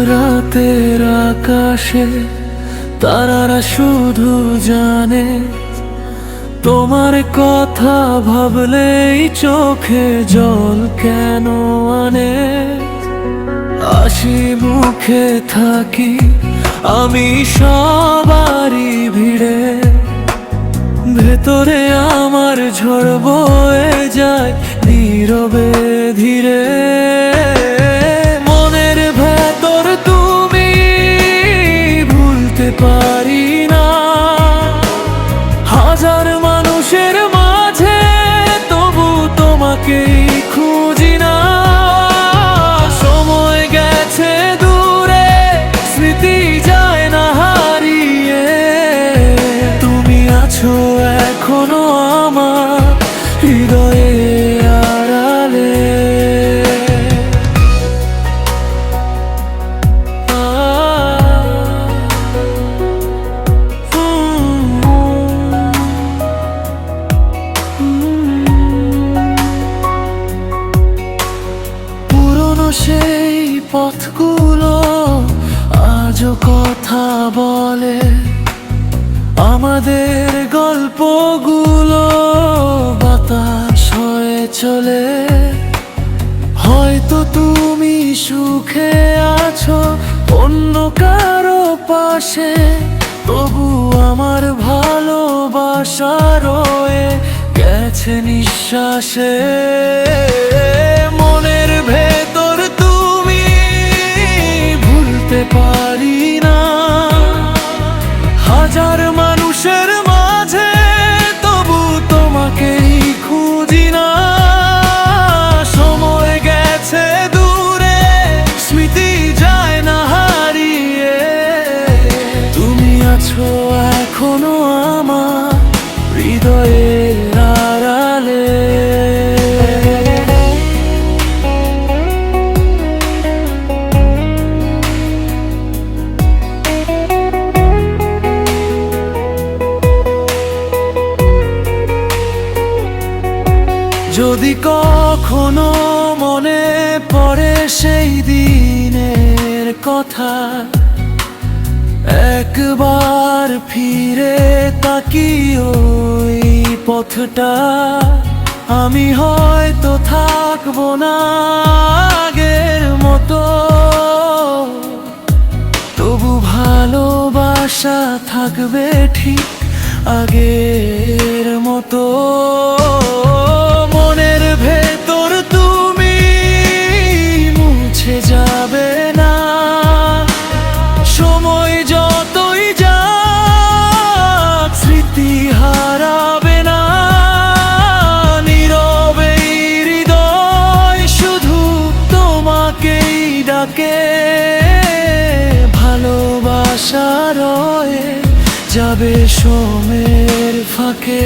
রাতের আকাশে তারারা শুধু জানে তোমার কথা ভাবলেই চোখে জল কেন আনে। হাসি মুখে থাকি আমি সবারই ভিড়ে, ভেতরে আমার ঝড় বয়ে যায় নীরবে ধীরে। মনের ভেতর তুমি ভুলতে পারি না, হাজার মানুষের মাঝে তবু তোমাকেই খুঁজি না। সময় গেছে দূরে, স্মৃতি যায় না হারিয়ে, তুমি আছো এখনো আমার হৃদয়ে আড়ালে। পুরনো সেই পথগুলো আজও কথা বলে, আমাদের গল্পগুলো বাতাস হয়ে চলে। হয়তো তুমি সুখে আছো অন্য কারো পাশে, তবু আমার ভালোবাসা রয়ে গেছে নিঃশ্বাসে। মনের ভেতর তুমি ভুলতে পারি না, হাজার মানুষের মাঝে তবু তোমাকেই খুঁজি না। সময় গেছে দূরে, স্মৃতি যায় না হারিয়ে, তুমি আছো এখনো আমার হৃদয়ের আড়ালে। যদি কখনো মনে পড়ে সেই দিনের কথা, একবার ফিরে তাকি ওই পথটা, আমি হয়তো থাকবো না আগের মতো, তবু ভালোবাসা থাকবে ঠিক আগের মতো। মনের ভেতর তুমি মুছে যাবে না, সময় যতই যাক স্মৃতি হারাবে না। নীরবে হৃদয় শুধু তোমাকেই ডাকে, ভালোবাসা রয়ে যাবে সময়ের ফাঁকে।